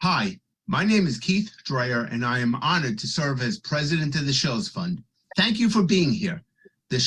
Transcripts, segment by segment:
Hi, my name is Keith Dreyer, and I am honored to serve as president of the Shils Fund. Thank you for being here. The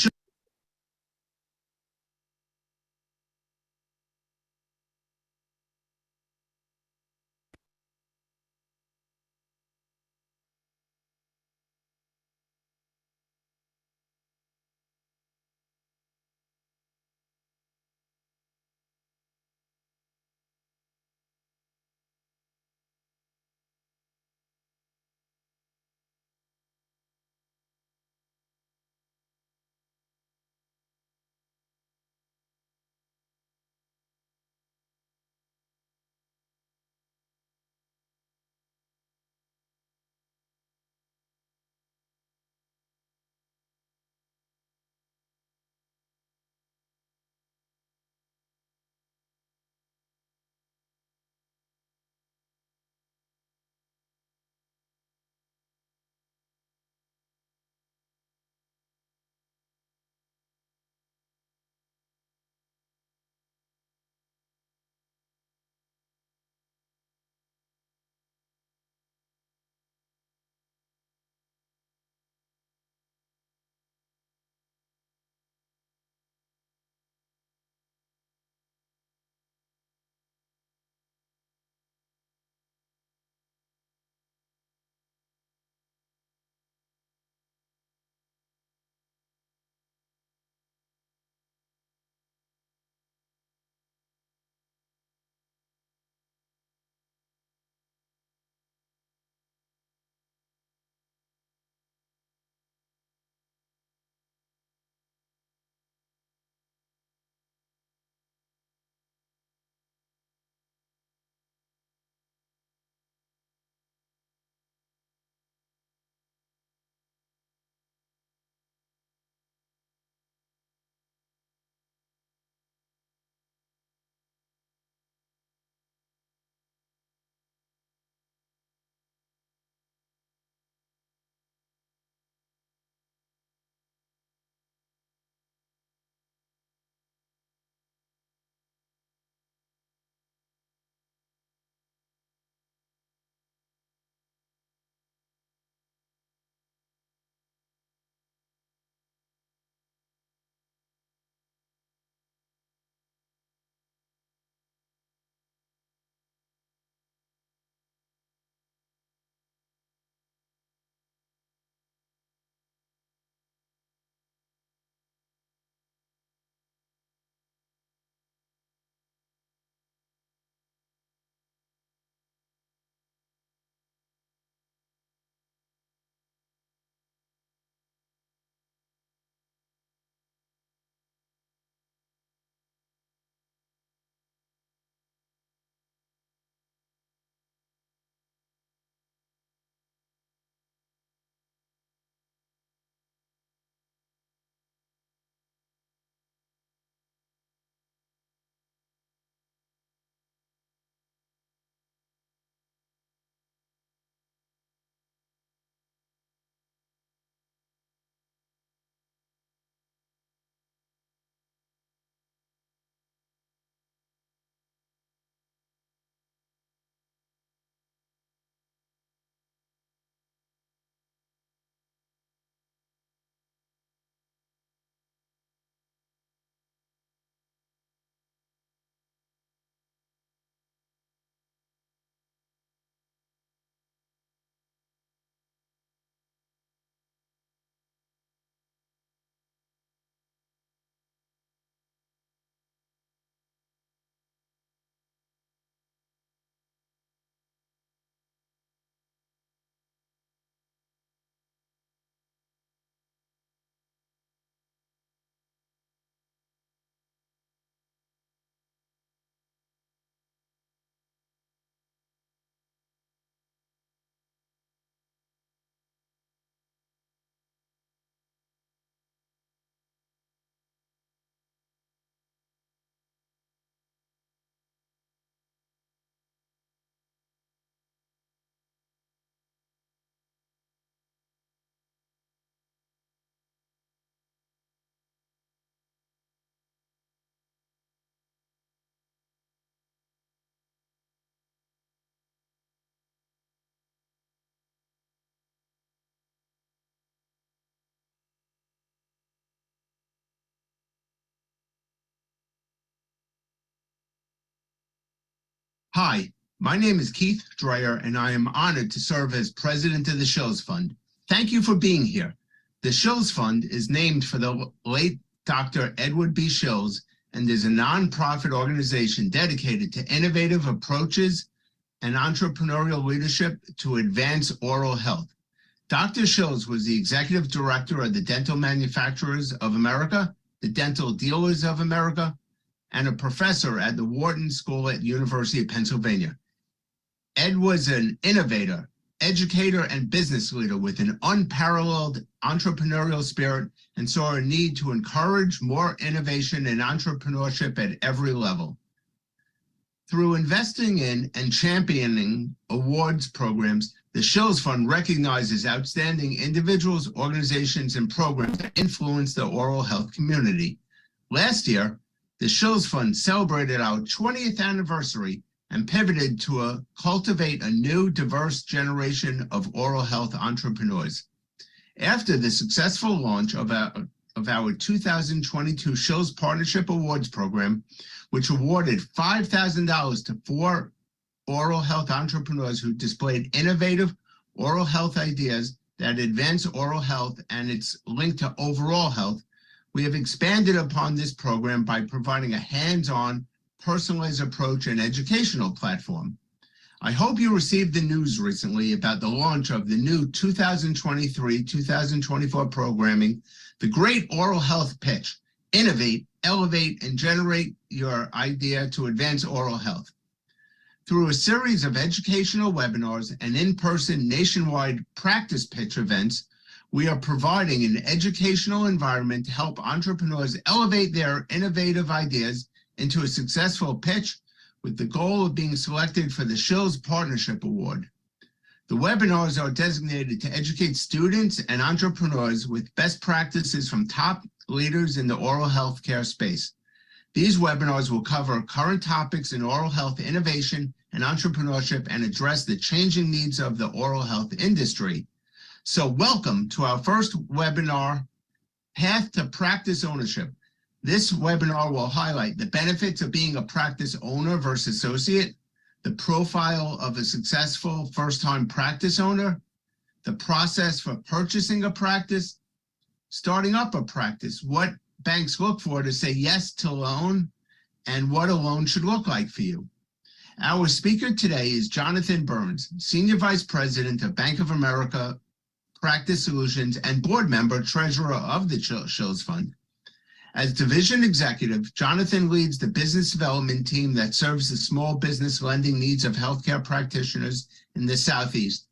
Hi, my name is Keith Dreyer, and I am honored to serve as president of the Shils Fund. Thank you for being here. The Shils Fund is named for the late Dr. Edward B. Shils and is a nonprofit organization dedicated to innovative approaches and entrepreneurial leadership to advance oral health. Dr. Shils was the executive director of the Dental Manufacturers of America, the Dental Dealers of America, and a professor at the Wharton School at University of Pennsylvania. Ed was an innovator, educator, and business leader with an unparalleled entrepreneurial spirit and saw a need to encourage more innovation and entrepreneurship at every level. Through investing in and championing awards programs, the Shils Fund recognizes outstanding individuals, organizations, and programs that influence the oral health community. Last year, the Shils Fund celebrated our 20th anniversary and pivoted to cultivate a new, diverse generation of oral health entrepreneurs. After the successful launch of our 2022 Shils Partnership Awards program, which awarded $5,000 to 4 oral health entrepreneurs who displayed innovative oral health ideas that advance oral health and its link to overall health, we have expanded upon this program by providing a hands-on, personalized approach and educational platform. I hope you received the news recently about the launch of the new 2023-2024 programming, The Great Oral Health Pitch: Innovate, Elevate, and Generate Your Idea to Advance Oral Health. Through a series of educational webinars and in-person nationwide practice pitch events, we are providing an educational environment to help entrepreneurs elevate their innovative ideas into a successful pitch with the goal of being selected for the Shils Partnership Award. The webinars are designated to educate students and entrepreneurs with best practices from top leaders in the oral health care space. These webinars will cover current topics in oral health innovation and entrepreneurship and address the changing needs of the oral health industry. So welcome to our first webinar, Path to Practice Ownership. This webinar will highlight the benefits of being a practice owner versus associate, the profile of a successful first-time practice owner, the process for purchasing a practice, starting up a practice, what banks look for to say yes to a loan, and what a loan should look like for you. Our speaker today is Jonathan Burns, Senior Vice President of Bank of America Practice Solutions and board member, treasurer of the Shils Fund. As division executive, Jonathan leads the business development team that serves the small business lending needs of healthcare practitioners in the Southeast.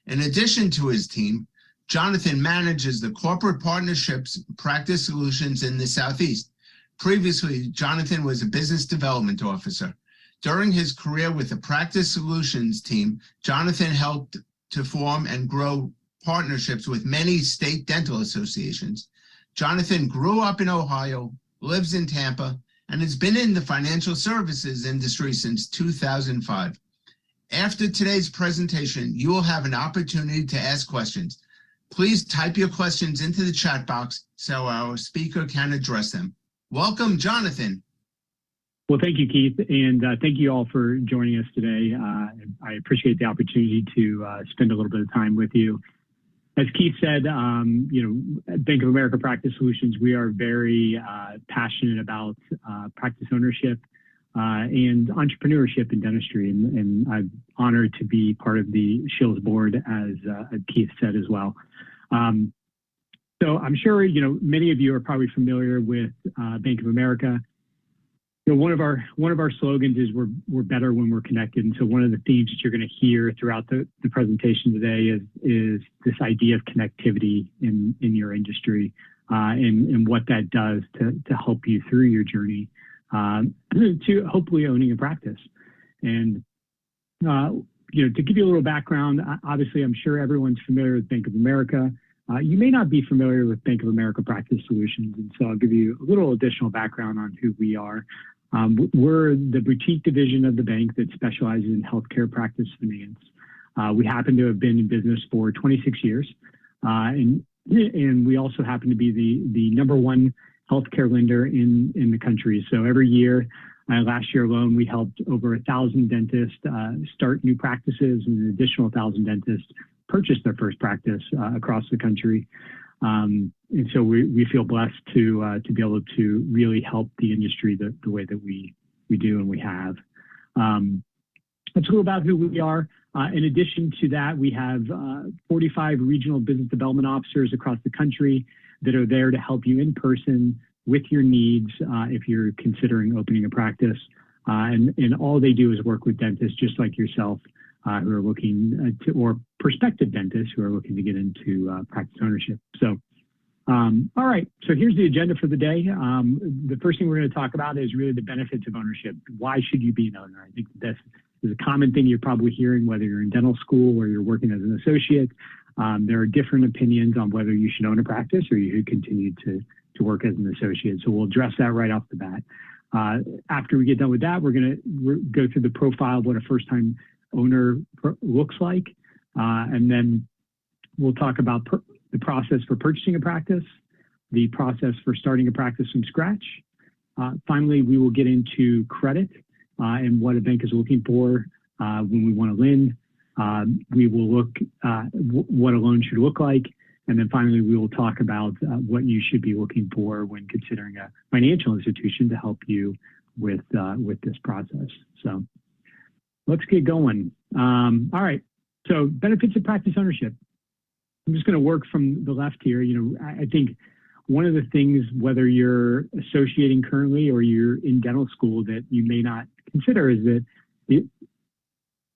In addition to his team, Jonathan manages the corporate partnerships practice solutions in the Southeast. Previously, Jonathan was a business development officer. During his career with the practice solutions team, Jonathan helped to form and grow partnerships with many state dental associations. Jonathan grew up in Ohio, lives in Tampa, and has been in the financial services industry since 2005. After today's presentation, you will have an opportunity to ask questions. Please type your questions into the chat box so our speaker can address them. Welcome, Jonathan. Well, thank you, Keith, and thank you all for joining us today. I appreciate the opportunity to spend a little bit of time with you. As Keith said, at Bank of America Practice Solutions, we are very passionate about practice ownership and entrepreneurship in dentistry, and I'm honored to be part of the Shils board, as Keith said as well. So I'm sure many of you are probably familiar with Bank of America. One of our slogans is we're better when we're connected. And so one of the themes that you're going to hear throughout the presentation today is this idea of connectivity in your industry and what that does to help you through your journey to hopefully owning a practice. And to give you a little background, obviously I'm sure everyone's familiar with Bank of America. You may not be familiar with Bank of America Practice Solutions, and so I'll give you a little additional background on who we are. We're the boutique division of the bank that specializes in healthcare practice finance. We happen to have been in business for 26 years, and we also happen to be the #1 healthcare lender in the country. So every year, Last year alone, we helped over 1,000 dentists start new practices, and an additional 1,000 dentists purchase their first practice across the country. And so we feel blessed to be able to really help the industry the way that we do and we have. That's a little about who we are. In addition to that, we have 45 regional business development officers across the country that are there to help you in person with your needs if you're considering opening a practice. And all they do is work with dentists just like yourself who are looking to, or prospective dentists who are looking to get into practice ownership. So, all right, so here's the agenda for the day. The first thing we're going to talk about is really the benefits of ownership. Why should you be an owner? I think this is a common thing you're probably hearing, whether you're in dental school or you're working as an associate. There are different opinions on whether you should own a practice or you should continue to work as an associate. So we'll address that right off the bat. After we get done with that, we're going to go through the profile of what a first-time owner looks like. And then we'll talk about the process for purchasing a practice, the process for starting a practice from scratch. Finally, we will get into credit and what a bank is looking for when we want to lend. We will look what a loan should look like. And then finally, we will talk about what you should be looking for when considering a financial institution to help you with this process. So let's get going. All right, so benefits of practice ownership. I'm just going to work from the left here. You know, I think one of the things, whether you're associating currently or you're in dental school, that you may not consider is that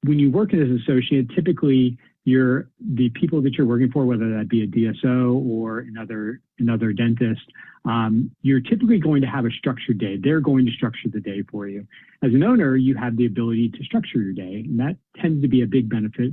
when you work as an associate, typically the people that you're working for, whether that be a DSO or another dentist, you're typically going to have a structured day. They're going to structure the day for you. As an owner, you have the ability to structure your day, and that tends to be a big benefit,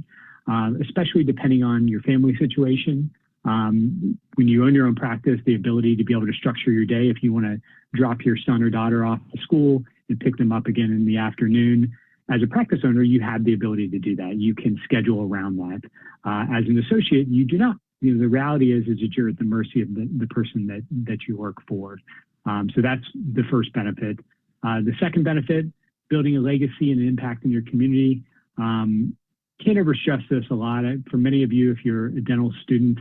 especially depending on your family situation. When you own your own practice, the ability to be able to structure your day, if you want to drop your son or daughter off to school and pick them up again in the afternoon, as a practice owner, you have the ability to do that. You can schedule around that. As an associate, you do not. You know, the reality is that you're at the mercy of the person that you work for. So that's the first benefit. The second benefit, building a legacy and an impact in your community. Can't ever stress this a lot. For many of you, if you're a dental student,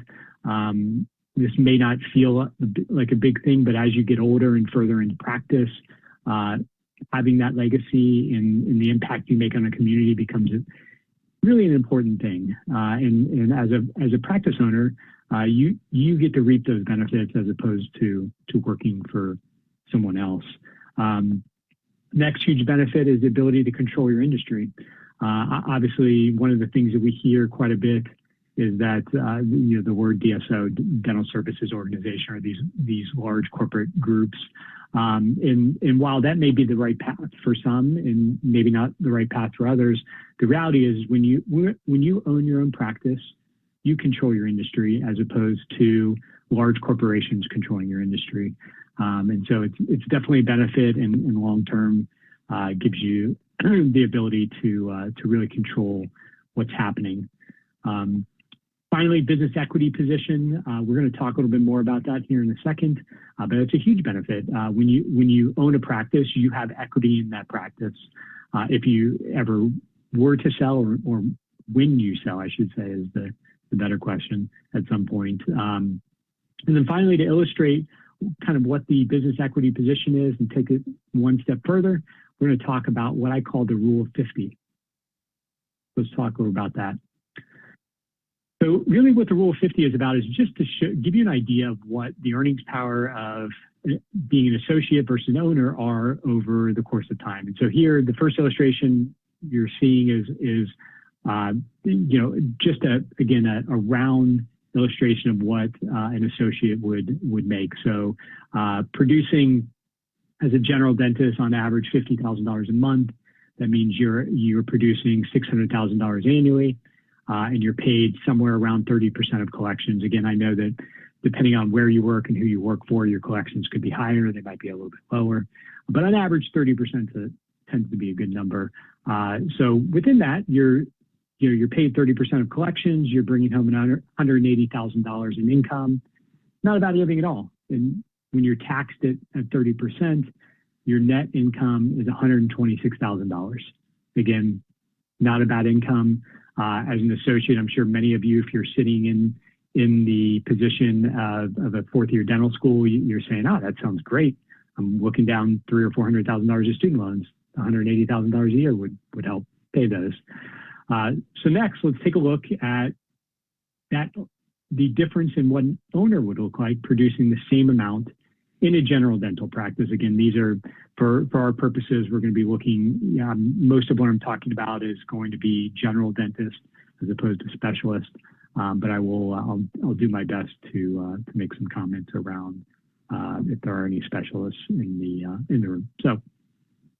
this may not feel like a big thing, but as you get older and further into practice, having that legacy and the impact you make on a community becomes really an important thing. And as a practice owner, you get to reap those benefits as opposed to working for someone else. Next huge benefit is the ability to control your industry. Obviously, one of the things that we hear quite a bit is that you know, the word DSO, Dental Services Organization, or these large corporate groups. And while that may be the right path for some and maybe not the right path for others, the reality is when you own your own practice, you control your industry as opposed to large corporations controlling your industry. And so it's definitely a benefit, and long term gives you the ability to really control what's happening. Finally, business equity position. We're going to talk a little bit more about that here in a second, but it's a huge benefit. When you own a practice, you have equity in that practice. If you ever were to sell, or when you sell, I should say, is the better question at some point. And then finally, to illustrate kind of what the business equity position is and take it one step further, we're going to talk about what I call the Rule of 50. Let's talk a little about that. So really what the Rule of 50 is about is just to give you an idea of what the earnings power of being an associate versus an owner are over the course of time. And so here, the first illustration you're seeing is you know, just a round illustration of what an associate would make. So producing as a general dentist on average $50,000 a month, that means you're producing $600,000 annually. And you're paid somewhere around 30% of collections. Again, I know that depending on where you work and who you work for, your collections could be higher, they might be a little bit lower. But on average, 30% tends to be a good number. So within that, you're paid 30% of collections, you're bringing home $180,000 in income. Not a bad living at all. And when you're taxed at 30%, your net income is $126,000. Again, not a bad income. As an associate, I'm sure many of you, if you're sitting in the position of a fourth-year dental school, you're saying, "Oh, that sounds great. I'm looking down $300,000 or $400,000 of student loans. $180,000 a year would help pay those." So next, let's take a look at the difference in what an owner would look like producing the same amount in a general dental practice. Again, these are, for our purposes, we're going to be looking, most of what I'm talking about is going to be general dentist as opposed to specialist. But I'll do my best to make some comments around if there are any specialists in the room. So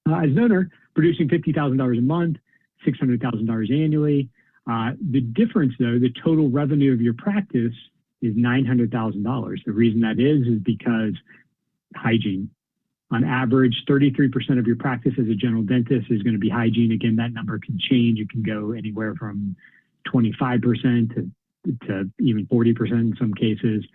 as an owner, producing $50,000 a month, $600,000 annually. The difference, though, the total revenue of your practice is $900,000. The reason that is because hygiene. On average, 33% of your practice as a general dentist is going to be hygiene. Again, that number can change. It can go anywhere from 25% to even 40% in some cases.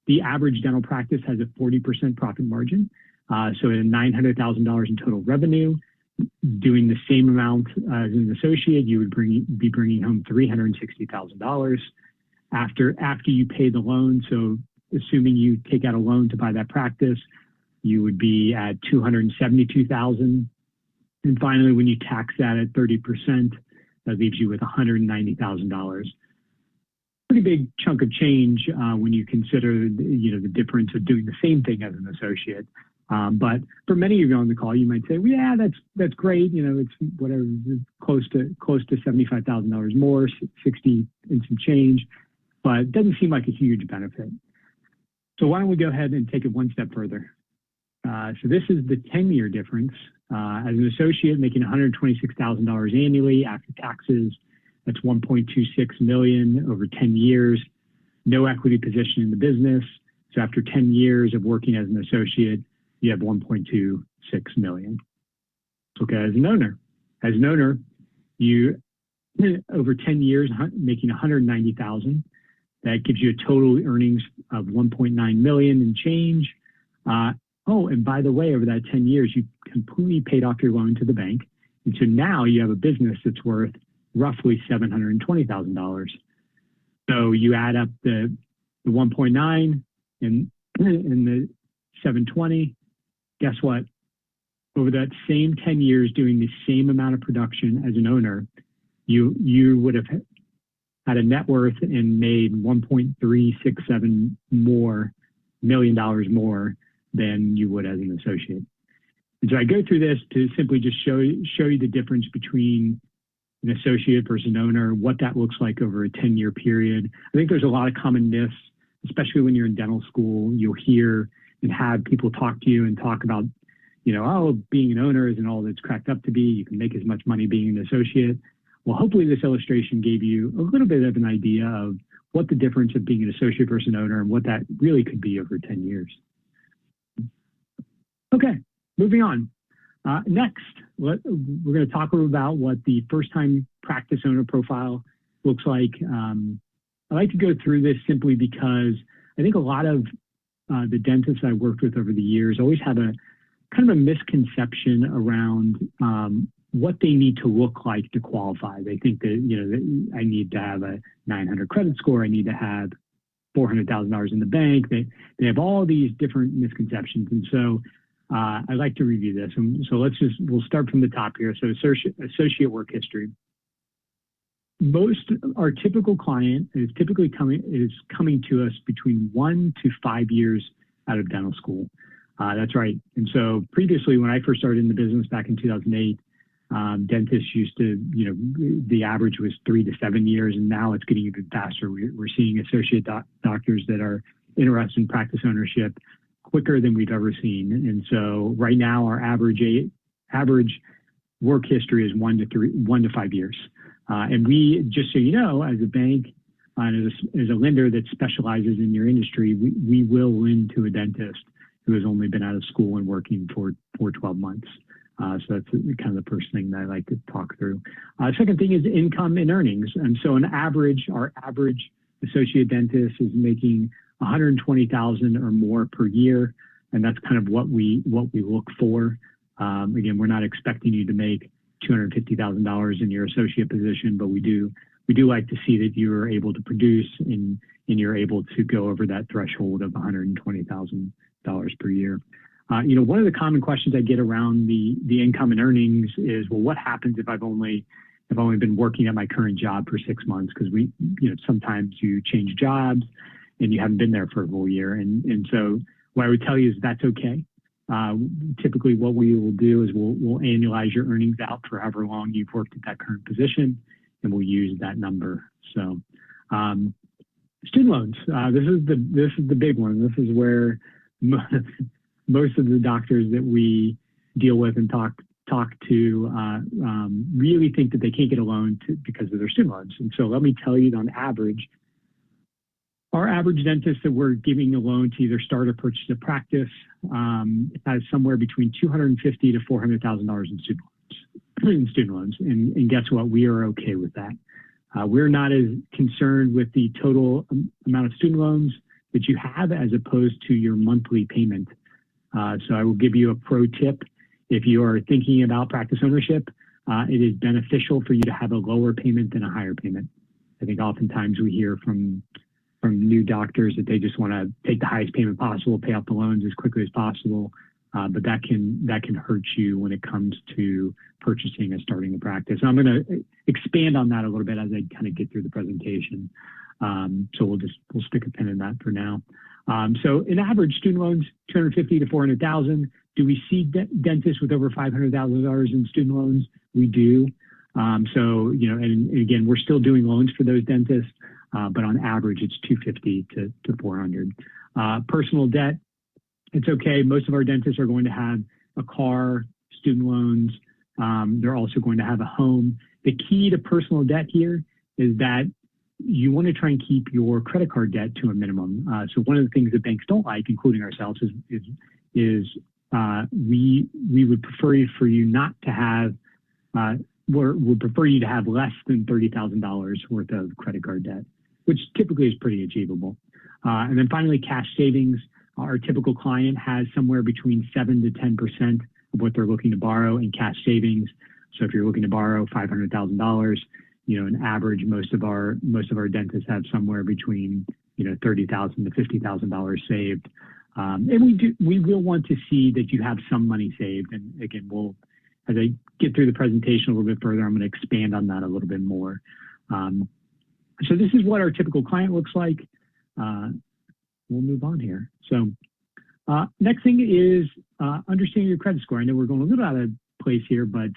The average dental practice has a 40% profit margin. So at $900,000 in total revenue, doing the same amount as an associate, you would be bringing home $360,000 after you pay the loan. So assuming you take out a loan to buy that practice, you would be at $272,000. And finally, when you tax that at 30%, that leaves you with $190,000. Pretty big chunk of change when you consider the difference of doing the same thing as an associate. But for many of you on the call, you might say, well, yeah, that's great. It's whatever, close to $75,000 more, 60 and some change, but it doesn't seem like a huge benefit. So why don't we go ahead and take it one step further? So this is the 10-year difference. As an associate making $126,000 annually after taxes, that's $1.26 million over 10 years, no equity position in the business. So after 10 years of working as an associate, you have $1.26 million. Okay, as an owner, you over 10 years making $190,000. That gives you a total earnings of $1.9 million and change. And by the way, over that 10 years, you completely paid off your loan to the bank. And so now you have a business that's worth roughly $720,000. So you add up the 1.9 and the 720. Guess what? Over that same 10 years doing the same amount of production as an owner, you would have had a net worth and made $1.367 million more than you would as an associate. And so I go through this to simply just show you the difference between an associate versus an owner, what that looks like over a 10-year period. I think there's a lot of common myths, especially when you're in dental school. You'll hear and have people talk to you and talk about, being an owner isn't all that's cracked up to be. You can make as much money being an associate. Well, hopefully this illustration gave you a little bit of an idea of what the difference of being an associate versus an owner and what that really could be over 10 years. Okay, moving on. Next, we're going to talk about what the first-time practice owner profile looks like. I like to go through this simply because I think a lot of the dentists I worked with over the years always have a kind of a misconception around what they need to look like to qualify. They think that, I need to have a 900 credit score. I need to have $400,000 in the bank. They have all these different misconceptions. And so I'd like to review this. And so we'll start from the top here. So associate work history. Our typical client is typically coming to us between 1 to 5 years out of dental school. That's right. And so previously, when I first started in the business back in 2008, dentists used to, the average was 3 to 7 years, and now it's getting even faster. We're seeing associate doctors that are interested in practice ownership quicker than we've ever seen. And so right now, our average work history is 1 to 5 years. And we, just so you know, as a bank and as a lender that specializes in your industry, we will lend to a dentist who has only been out of school and working for 12 months. So that's kind of the first thing that I like to talk through. Second thing is income and earnings. And so our average associate dentist is making $120,000 or more per year. and that's kind of what we look for. Again, we're not expecting you to make $250,000 in your associate position, but we do like to see that you are able to produce and you're able to go over that threshold of $120,000 per year. One of the common questions I get around the income and earnings is, well, what happens if I've only been working at my current job for 6 months? Because sometimes you change jobs and you haven't been there for a whole year. And so what I would tell you is that's okay. Typically what we will do is we'll annualize your earnings out for however long you've worked at that current position, and we'll use that number. So student loans, this is the big one. This is where most of the doctors that we deal with and talk to really think that they can't get a loan because of their student loans. And so let me tell you, on average, our average dentist that we're giving a loan to either start or purchase a practice has somewhere between $250,000 to $400,000 in student loans. And guess what? We are okay with that. We're not as concerned with the total amount of student loans that you have as opposed to your monthly payment. So I will give you a pro tip. If you are thinking about practice ownership, it is beneficial for you to have a lower payment than a higher payment. I think oftentimes we hear from new doctors that they just want to take the highest payment possible, pay off the loans as quickly as possible. But that can hurt you when it comes to purchasing and starting a practice. I'm going to expand on that a little bit as I kind of get through the presentation. So we'll stick a pin in that for now. So in average, student loans, $250,000 to $400,000. Do we see dentists with over $500,000 in student loans? We do. So, and again, we're still doing loans for those dentists, but on average, it's $250,000 to $400,000. Personal debt, it's okay. Most of our dentists are going to have a car, student loans. They're also going to have a home. The key to personal debt here is that you want to try and keep your credit card debt to a minimum. So one of the things that banks don't like, including ourselves, is we would prefer for you not to have, would prefer you to have less than $30,000 worth of credit card debt, which typically is pretty achievable. And then finally, cash savings. Our typical client has somewhere between 7 to 10% of what they're looking to borrow in cash savings. So if you're looking to borrow $500,000, an average, most of our dentists have somewhere between $30,000 to $50,000 saved. And we will want to see that you have some money saved. And again, as I get through the presentation a little bit further, I'm going to expand on that a little bit more. So this is what our typical client looks like. We'll move on here. So next thing is understanding your credit score. I know we're going a little out of place here, but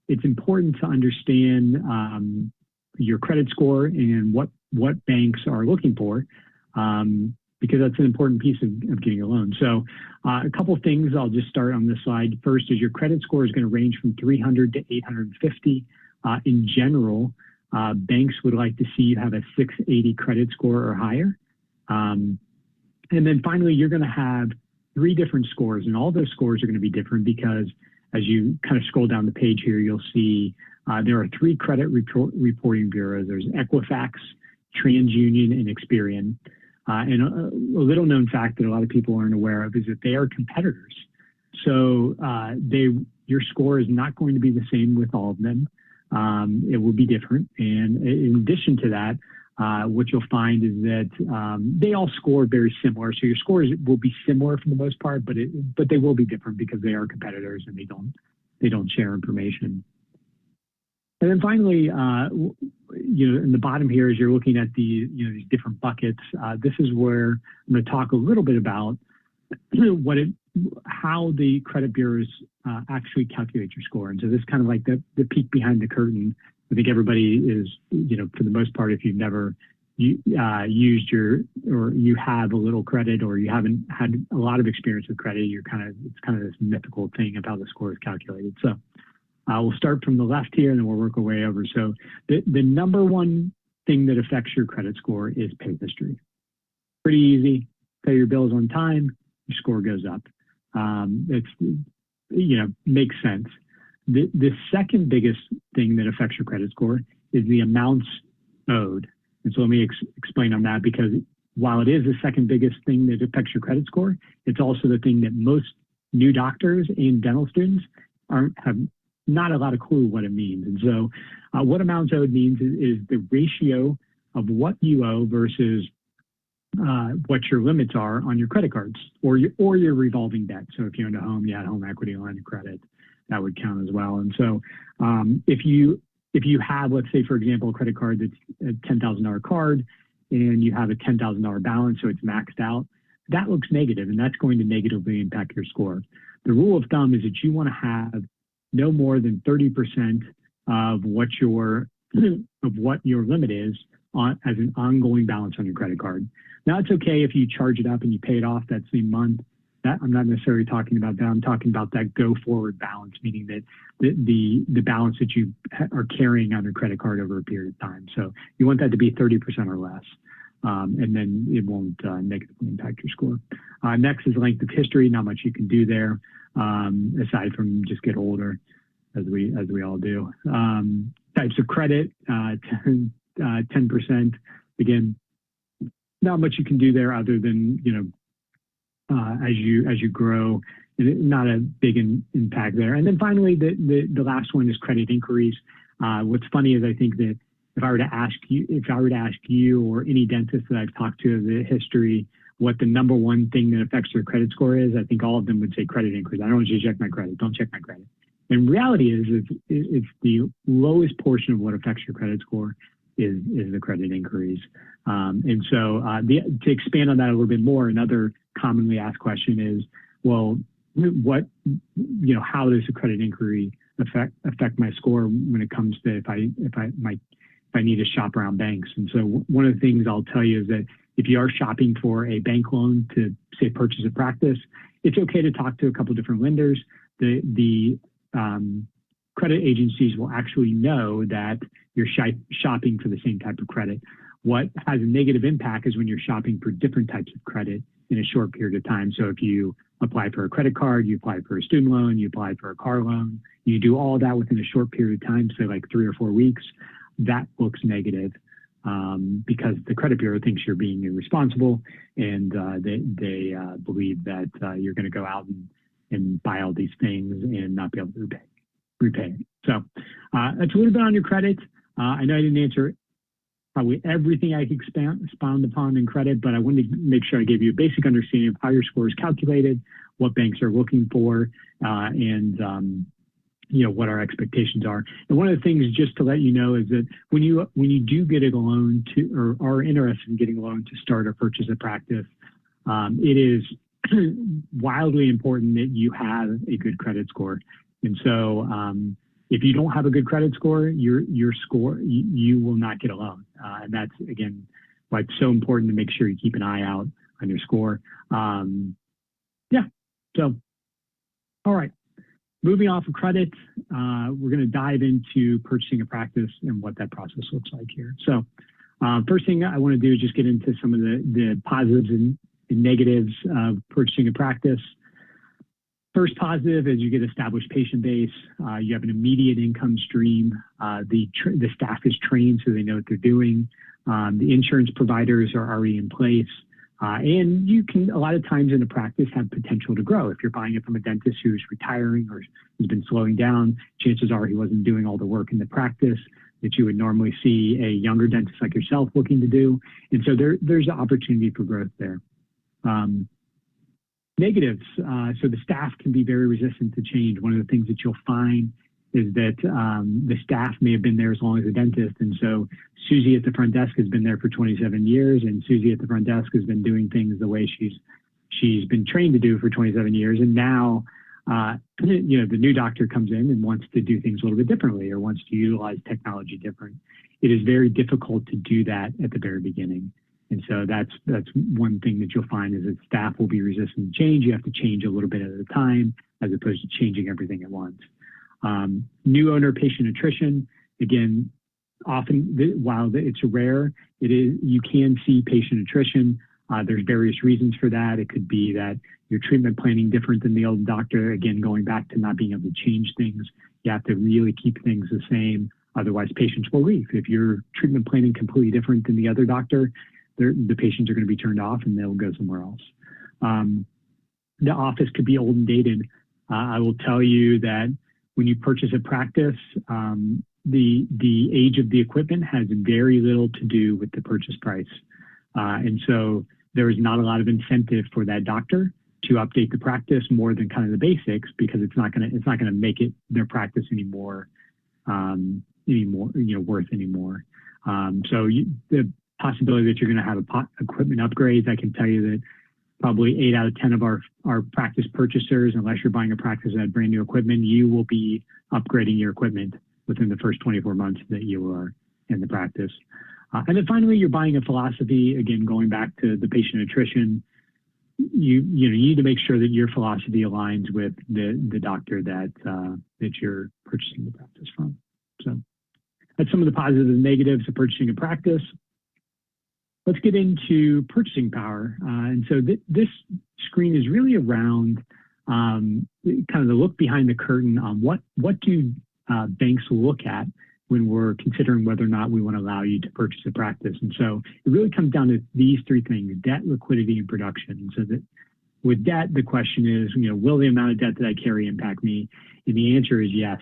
it's important to understand your credit score and what banks are looking for, because that's an important piece of getting a loan. So a couple of things, I'll just start on this slide. First is your credit score is going to range from 300 to 850. In general, banks would like to see you have a 680 credit score or higher. And then finally, you're going to have 3 different scores, and all those scores are going to be different because as you kind of scroll down the page here, you'll see there are 3 credit reporting bureaus. There's Equifax, TransUnion, and Experian. And a little known fact that a lot of people aren't aware of is that they are competitors. So your score is not going to be the same with all of them. It will be different. And in addition to that, what you'll find is that they all score very similar. So your scores will be similar for the most part, but they will be different because they are competitors and they don't share information. And then finally, in the bottom here, as you're looking at these different buckets, this is where I'm going to talk a little bit about how the credit bureaus actually calculate your score. And so this is kind of like the peek behind the curtain. I think everybody is, for the most part, if you've never used or you have a little credit or you haven't had a lot of experience with credit, it's kind of this mythical thing of how the score is calculated. So we'll start from the left here and then we'll work our way over. So the number one thing that affects your credit score is pay history. Pretty easy. Pay your bills on time, your score goes up. Makes sense. The second biggest thing that affects your credit score is the amounts owed. And so let me explain on that, because while it is the second biggest thing that affects your credit score, it's also the thing that most new doctors and dental students have not a lot of clue what it means. And so what amounts owed means is the ratio of what you owe versus what your limits are on your credit cards or your revolving debt. So if you owned a home, you had a home equity line of credit, that would count as well. And so if you have, let's say, for example, a credit card that's a $10,000 card and you have a $10,000 balance, so it's maxed out, that looks negative, and that's going to negatively impact your score. The rule of thumb is that you want to have no more than 30% of what your limit is as an ongoing balance on your credit card. Now, it's okay if you charge it up and you pay it off that same month. That I'm not necessarily talking about that. I'm talking about that go forward balance, meaning that the balance that you are carrying on your credit card over a period of time. So you want that to be 30% or less, and then it won't negatively impact your score. Next is length of history. Not much you can do there, aside from just get older, as we all do. Types of credit, 10%. Again, not much you can do there other than, as you grow, not a big impact there. And then finally, the last one is credit inquiries. What's funny is I think that if I were to ask you or any dentist that I've talked to of the history, what the number one thing that affects their credit score is, I think all of them would say credit inquiries. I don't want you to check my credit. Don't check my credit. And reality is it's the lowest portion of what affects your credit score is the credit inquiries. And so to expand on that a little bit more, another commonly asked question is, well, how does a credit inquiry affect my score when it comes to if I need to shop around banks? And so one of the things I'll tell you is that if you are shopping for a bank loan to, say, purchase a practice, it's okay to talk to a couple different lenders. The credit agencies will actually know that you're shopping for the same type of credit. What has a negative impact is when you're shopping for different types of credit in a short period of time. So if you apply for a credit card, you apply for a student loan, you apply for a car loan, you do all that within a short period of time, so like 3 or 4 weeks, that looks negative because the credit bureau thinks you're being irresponsible, and they believe that you're going to go out and buy all these things and not be able to repay. So that's a little bit on your credit. I know I didn't answer probably everything I could expound upon in credit, but I wanted to make sure I gave you a basic understanding of how your score is calculated, what banks are looking for, and what our expectations are. And one of the things, just to let you know, is that when you do get a loan or are interested in getting a loan to start or purchase a practice, it is wildly important that you have a good credit score. And so if you don't have a good credit score, your score, you will not get a loan. And that's, again, why it's so important to make sure you keep an eye out on your score. So, all right. Moving off of credit, we're going to dive into purchasing a practice and what that process looks like here. So first thing I want to do is just get into some of the positives and negatives of purchasing a practice. First positive is you get established patient base. You have an immediate income stream. The staff is trained, so they know what they're doing. The insurance providers are already in place. And you can, a lot of times in a practice, have potential to grow. If you're buying it from a dentist who's retiring or has been slowing down, chances are he wasn't doing all the work in the practice that you would normally see a younger dentist like yourself looking to do. And so there's an opportunity for growth there. Negatives, so the staff can be very resistant to change. One of the things that you'll find is that the staff may have been there as long as the dentist. And so Susie at the front desk has been there for 27 years, and Susie at the front desk has been doing things the way she's been trained to do for 27 years. And now, the new doctor comes in and wants to do things a little bit differently or wants to utilize technology different. It is very difficult to do that at the very beginning. And so that's one thing that you'll find is that staff will be resistant to change. You have to change a little bit at a time as opposed to changing everything at once. New owner patient attrition, again, often, while it's rare, you can see patient attrition. There's various reasons for that. It could be that your treatment planning different than the old doctor. Again, going back to not being able to change things, you have to really keep things the same. Otherwise, patients will leave. If your treatment planning completely different than the other doctor, the patients are going to be turned off and they'll go somewhere else. The office could be old and dated. I will tell you that when you purchase a practice, the age of the equipment has very little to do with the purchase price. And so there is not a lot of incentive for that doctor to update the practice more than kind of the basics, because it's not gonna make it their practice anymore, worth anymore. So the possibility that you're going to have equipment upgrades, I can tell you that probably 8 out of 10 of our practice purchasers, unless you're buying a practice that had brand new equipment, you will be upgrading your equipment within the first 24 months that you are in the practice. And then finally, you're buying a philosophy. Again, going back to the patient attrition, you need to make sure that your philosophy aligns with the doctor that you're purchasing the practice from. So that's some of the positives and negatives of purchasing a practice. Let's get into purchasing power. And so this screen is really around kind of the look behind the curtain on what do banks look at when we're considering whether or not we want to allow you to purchase a practice. And so it really comes down to these three things: debt, liquidity, and production. And so that with debt, the question is, will the amount of debt that I carry impact me? And the answer is yes.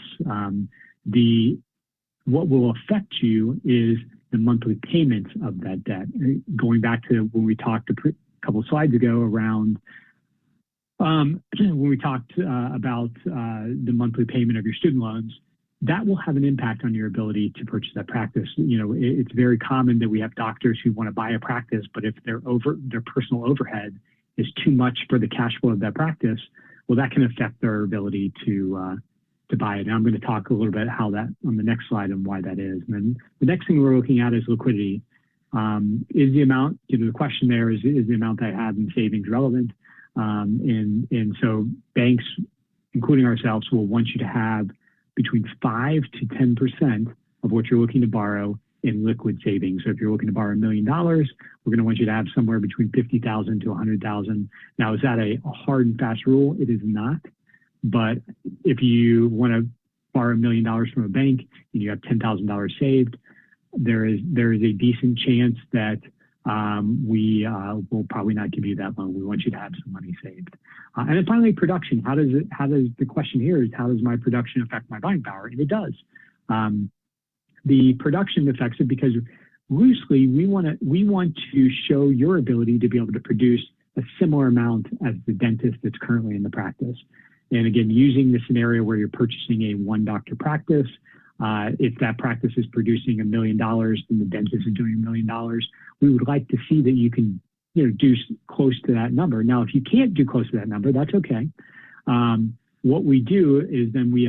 What will affect you is the monthly payments of that debt. Going back to when we talked a couple of slides ago around when we talked about the monthly payment of your student loans, that will have an impact on your ability to purchase that practice. It's very common that we have doctors who want to buy a practice, but if their personal overhead is too much for the cash flow of that practice, well, that can affect their ability to buy it. And I'm going to talk a little bit how that on the next slide and why that is. And then the next thing we're looking at is liquidity. Is the amount, the question there is the amount that I have in savings relevant? And so banks, including ourselves, will want you to have between 5 to 10% of what you're looking to borrow in liquid savings. So if you're looking to borrow $1 million, we're going to want you to have somewhere between $50,000 to $100,000. Now, is that a hard and fast rule? It is not. But if you want to borrow $1 million from a bank and you have $10,000 saved, there is a decent chance that we will probably not give you that loan. We want you to have some money saved. And then finally, production. The question here is, how does my production affect my buying power? And it does. The production affects it because loosely we want to show your ability to be able to produce a similar amount as the dentist that's currently in the practice. And again, using the scenario where you're purchasing a one doctor practice, if that practice is producing $1 million and the dentist is doing $1 million, we would like to see that you can do close to that number. Now, if you can't do close to that number, that's okay. What we do is then we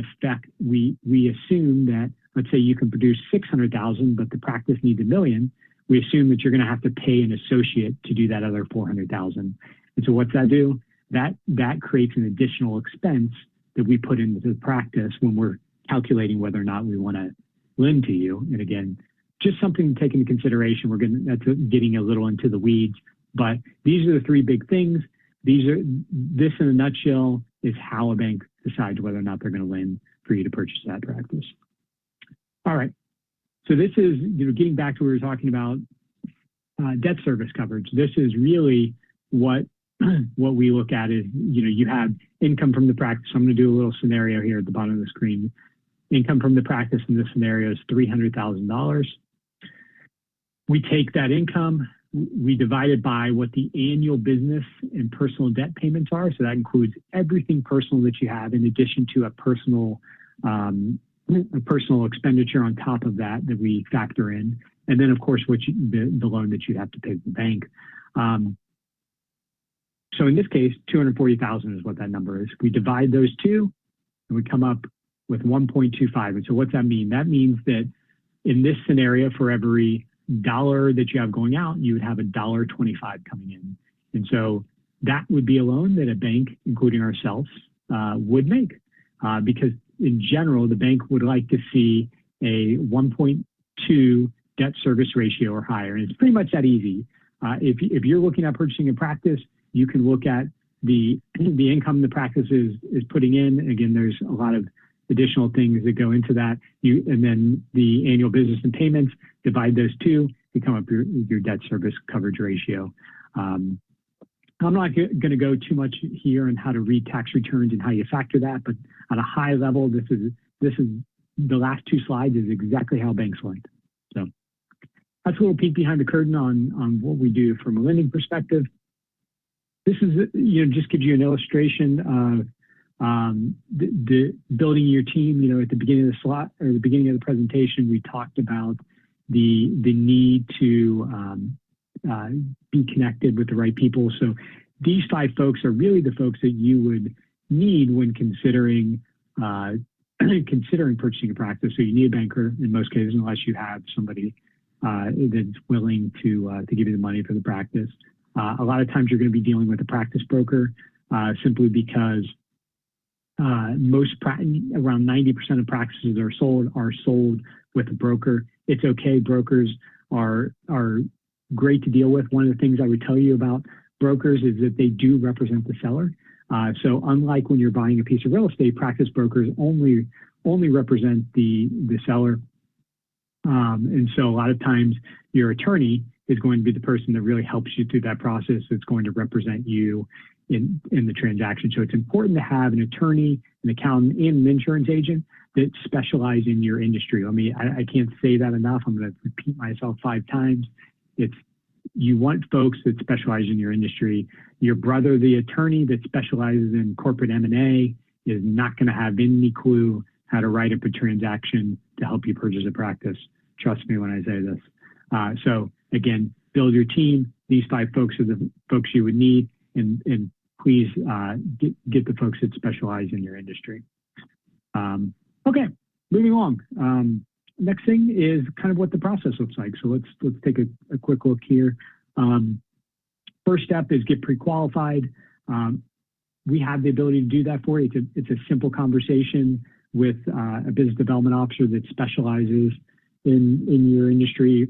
assume that, let's say you can produce 600,000, but the practice needs $1 million. We assume that you're going to have to pay an associate to do that other 400,000. And so what's that do? That creates an additional expense that we put into the practice when we're calculating whether or not we want to lend to you. And again, just something to take into consideration. That's getting a little into the weeds, but these are the three big things. This in a nutshell is how a bank decides whether or not they're going to lend for you to purchase that practice. All right. So this is, getting back to what we were talking about, debt service coverage. This is really what we look at is, you have income from the practice. I'm going to do a little scenario here at the bottom of the screen. Income from the practice in this scenario is $300,000. We take that income, we divide it by what the annual business and personal debt payments are. So that includes everything personal that you have in addition to a personal expenditure on top of that we factor in. And then, of course, the loan that you have to pay the bank. So in this case, $240,000 is what that number is. We divide those two and we come up with 1.25. And so what's that mean? That means that in this scenario, for every dollar that you have going out, you would have $1.25 coming in. And so that would be a loan that a bank, including ourselves, would make. Because in general, the bank would like to see a 1.2 debt service ratio or higher. And it's pretty much that easy. If you're looking at purchasing a practice, you can look at the income the practice is putting in. Again, there's a lot of additional things that go into that. And then the annual business and payments, divide those two, to come up your debt service coverage ratio. I'm not going to go too much here on how to read tax returns and how you factor that, but at a high level, this is the last two slides is exactly how banks lend. So that's a little peek behind the curtain on what we do from a lending perspective. This is, just gives you an illustration of the building your team. At the beginning of the slide or the beginning of the presentation, we talked about the need to be connected with the right people. So these 5 folks are really the folks that you would need when considering purchasing a practice. So you need a banker in most cases, unless you have somebody that's willing to give you the money for the practice. A lot of times you're going to be dealing with a practice broker simply because around 90% of practices are sold with a broker. It's okay. Brokers are great to deal with. One of the things I would tell you about brokers is that they do represent the seller. So unlike when you're buying a piece of real estate, practice brokers only represent the seller. And so a lot of times your attorney is going to be the person that really helps you through that process. It's going to represent you in the transaction. So it's important to have an attorney, an accountant, and an insurance agent that specialize in your industry. I can't say that enough. I'm going to repeat myself 5 times. You want folks that specialize in your industry. Your brother, the attorney that specializes in corporate M&A, is not going to have any clue how to write up a transaction to help you purchase a practice. Trust me when I say this. So again, build your team. These 5 folks are the folks you would need, and please get the folks that specialize in your industry. Okay, moving along. Next thing is kind of what the process looks like. So let's take a quick look here. First step is get pre-qualified. We have the ability to do that for you. It's a simple conversation with a business development officer that specializes in your industry.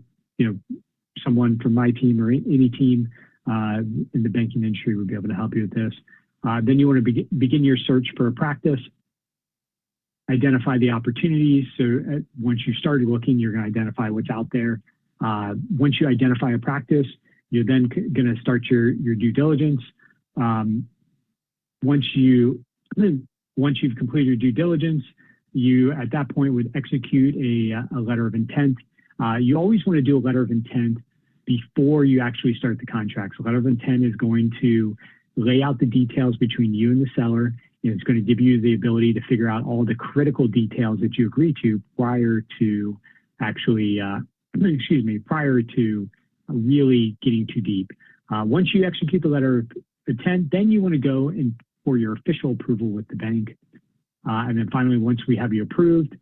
Someone from my team or any team in the banking industry would be able to help you with this. Then you want to begin your search for a practice. Identify the opportunities. So once you started looking, you're going to identify what's out there. Once you identify a practice, you're then going to start your due diligence. Once you've completed your due diligence, you at that point would execute a letter of intent. You always want to do a letter of intent before you actually start the contract. So letter of intent is going to lay out the details between you and the seller. It's going to give you the ability to figure out all the critical details that you agree to prior to actually, prior to really getting too deep. Once you execute the letter of intent, then you want to go for your official approval with the bank. And then finally, once we have you approved,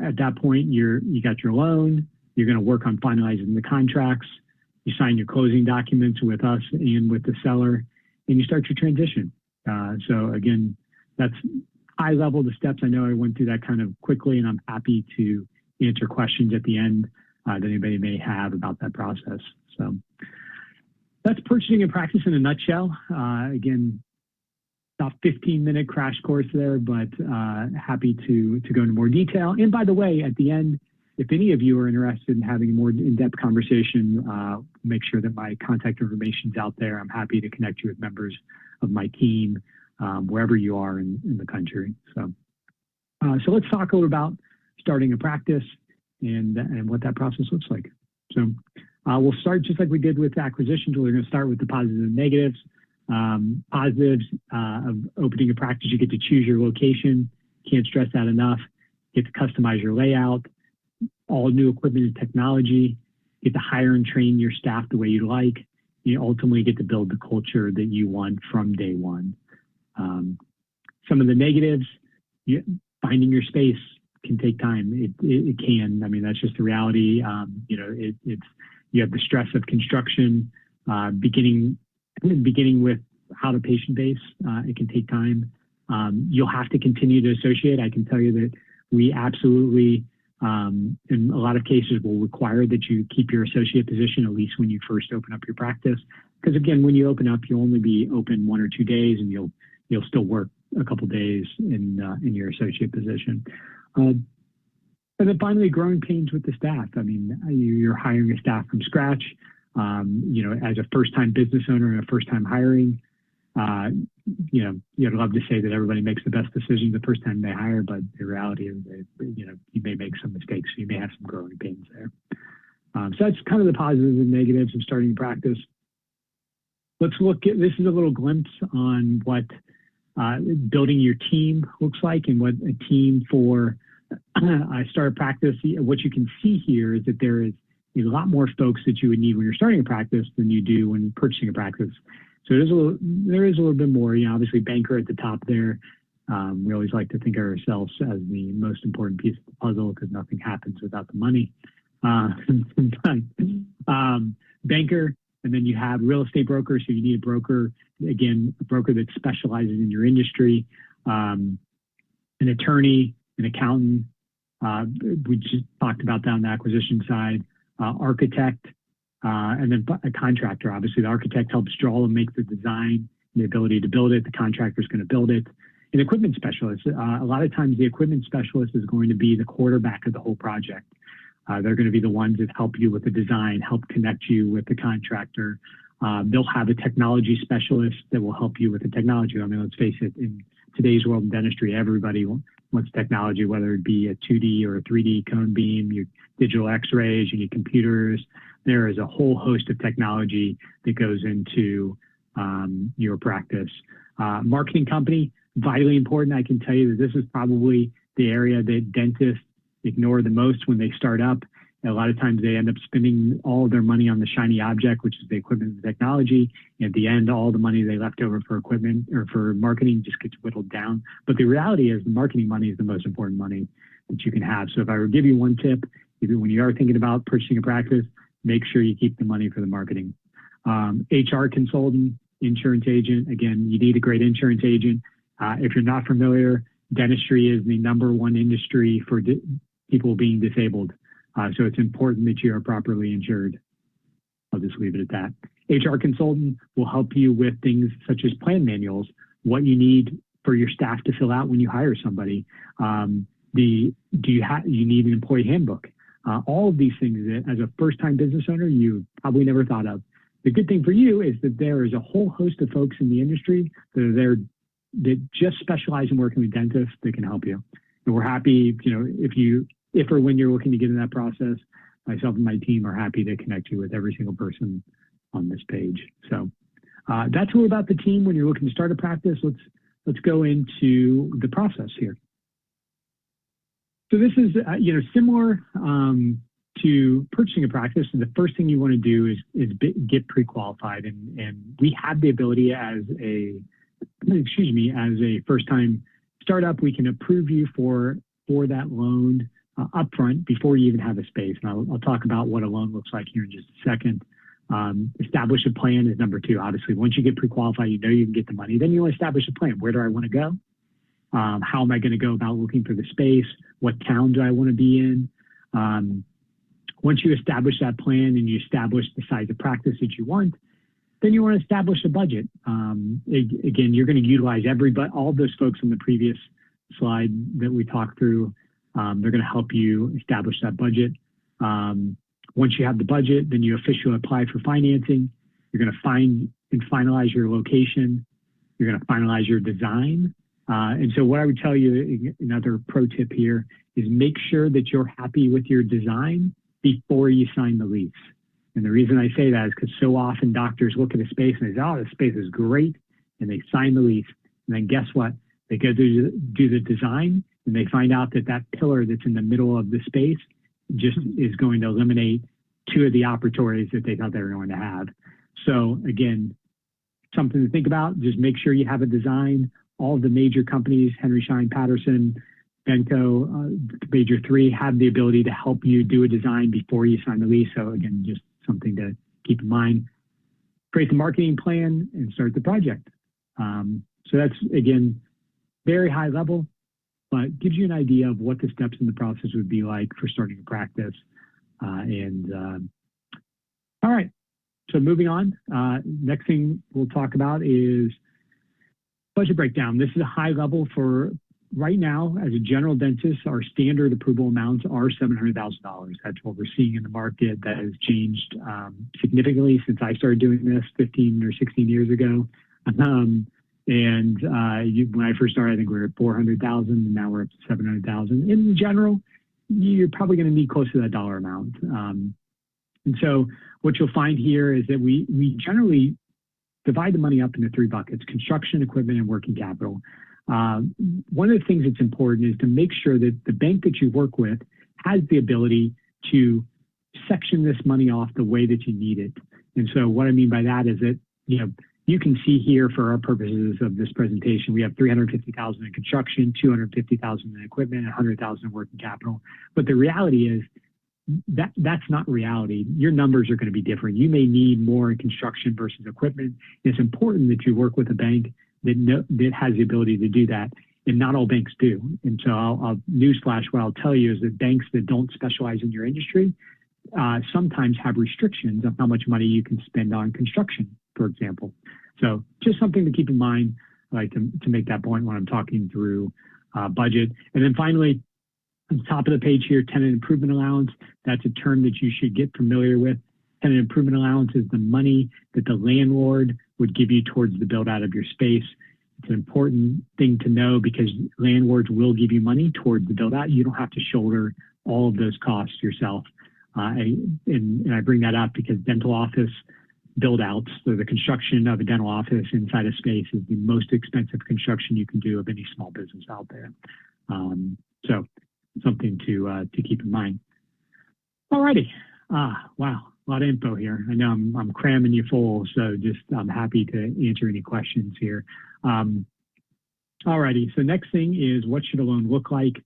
at that point, you got your loan. You're going to work on finalizing the contracts. You sign your closing documents with us and with the seller, and you start your transition. So again, that's high level the steps. I know I went through that kind of quickly, and I'm happy to answer questions at the end that anybody may have about that process. So that's purchasing a practice in a nutshell. Again, about 15-minute crash course there, but happy to go into more detail. And by the way, at the end, if any of you are interested in having a more in-depth conversation, make sure that my contact information is out there. I'm happy to connect you with members of my team, wherever you are in the country. So let's talk a little about starting a practice and what that process looks like. So we'll start just like we did with acquisitions. We're going to start with the positives and negatives. Positives of opening a practice: you get to choose your location. Can't stress that enough. You get to customize your layout, all new equipment and technology. You get to hire and train your staff the way you like. You ultimately get to build the culture that you want from day one. Some of the negatives: finding your space can take time. It can. I mean, that's just the reality. You have the stress of construction, beginning with how to patient base. It can take time. You'll have to continue to associate. I can tell you that we absolutely, in a lot of cases, will require that you keep your associate position, at least when you first open up your practice. Because again, when you open up, you'll only be open 1 or 2 days, and you'll still work a couple days in your associate position. And then finally, growing pains with the staff. I mean, you're hiring a staff from scratch. You know, as a first-time business owner and a first-time hiring, you know, you'd love to say that everybody makes the best decision the first time they hire, but the reality is that, you know, you may make some mistakes. So you may have some growing pains there. So that's kind of the positives and negatives of starting to practice. Let's look at, this is a little glimpse on what building your team looks like and what a team for start a practice. What you can see here is that there is a lot more folks that you would need when you're starting a practice than you do when purchasing a practice. So there is a little bit more, you know, obviously banker at the top there. We always like to think of ourselves as the most important piece of the puzzle because nothing happens without the money. Banker, and then you have real estate broker. So you need a broker, again, a broker that specializes in your industry, an attorney, an accountant. We just talked about that on the acquisition side, architect, and then a contractor. Obviously, the architect helps draw and make the design, the ability to build it. The contractor is going to build it. An equipment specialist. A lot of times the equipment specialist is going to be the quarterback of the whole project. They're going to be the ones that help you with the design, help connect you with the contractor. They'll have a technology specialist that will help you with the technology. I mean, let's face it, in today's world in dentistry, everybody wants technology, whether it be a 2D or a 3D cone beam, your digital x-rays, you need computers. There is a whole host of technology that goes into your practice. Marketing company, vitally important. I can tell you that this is probably the area that dentists ignore the most when they start up. And a lot of times they end up spending all of their money on the shiny object, which is the equipment and technology. And at the end, all the money they left over for equipment or for marketing just gets whittled down. But the reality is the marketing money is the most important money that you can have. So if I were to give you one tip, even when you are thinking about purchasing a practice, make sure you keep the money for the marketing. HR consultant, insurance agent. Again, you need a great insurance agent. If you're not familiar, dentistry is the #1 industry for people being disabled. So it's important that you are properly insured. I'll just leave it at that. HR consultant will help you with things such as plan manuals, what you need for your staff to fill out when you hire somebody. You need an employee handbook. All of these things that as a first-time business owner, you probably never thought of. The good thing for you is that there is a whole host of folks in the industry that are there that just specialize in working with dentists that can help you. And we're happy, you know, if or when you're looking to get in that process, myself and my team are happy to connect you with every single person on this page. So that's all about the team. When you're looking to start a practice, let's go into the process here. So this is, you know, similar to purchasing a practice. And the first thing you want to do is get pre-qualified. And we have the ability as a first-time startup, we can approve you for that loan upfront before you even have a space. And I'll talk about what a loan looks like here in just a second. Establish a plan is number 2. Obviously, once you get pre-qualified, you know you can get the money. Then you want to establish a plan. Where do I want to go? How am I going to go about looking for the space? What town do I want to be in? Once you establish that plan and you establish the size of practice that you want, then you want to establish a budget. Again, you're going to utilize all those folks on the previous slide that we talked through. They're going to help you establish that budget. Once you have the budget, then you officially apply for financing. You're going to find and finalize your location. You're going to finalize your design. And so what I would tell you, another pro tip here, is make sure that you're happy with your design before you sign the lease. And the reason I say that is because so often doctors look at a space and they say, oh, this space is great, and they sign the lease. And then guess what? They go do the design, and they find out that pillar that's in the middle of the space just is going to eliminate 2 of the operatories that they thought they were going to have. So again, something to think about, just make sure you have a design. All of the major companies, Henry Schein, Patterson, Benco, major 3, have the ability to help you do a design before you sign the lease. So again, just something to keep in mind. Create the marketing plan and start the project. So that's, again, very high level, but gives you an idea of what the steps in the process would be like for starting a practice. All right, so moving on. Next thing we'll talk about is budget breakdown. This is a high level for right now, as a general dentist, our standard approval amounts are $700,000. That's what we're seeing in the market. That has changed significantly since I started doing this 15 or 16 years ago. When I first started, I think we were at 400,000, and now we're up to 700,000. In general, you're probably going to need close to that dollar amount. And so what you'll find here is that we generally divide the money up into three buckets: construction, equipment, and working capital. One of the things that's important is to make sure that the bank that you work with has the ability to section this money off the way that you need it. And so what I mean by that is that, you can see here for our purposes of this presentation, we have $350,000 in construction, $250,000 in equipment, and $100,000 in working capital. But the reality is that's not reality. Your numbers are going to be different. You may need more in construction versus equipment. It's important that you work with a bank that has the ability to do that, and not all banks do. And so I'll newsflash, what I'll tell you is that banks that don't specialize in your industry sometimes have restrictions on how much money you can spend on construction, for example. So just something to keep in mind. I like to make that point when I'm talking through budget. And then finally, on the top of the page here, tenant improvement allowance. That's a term that you should get familiar with. Tenant improvement allowance is the money that the landlord would give you towards the build out of your space. It's an important thing to know because landlords will give you money towards the build out. You don't have to shoulder all of those costs yourself. And I bring that up because dental office build outs, so the construction of a dental office inside a space, is the most expensive construction you can do of any small business out there. So something to keep in mind. All righty. Wow, a lot of info here. I know I'm cramming you full, so I'm happy to answer any questions here. All righty. So next thing is, what should a loan look like?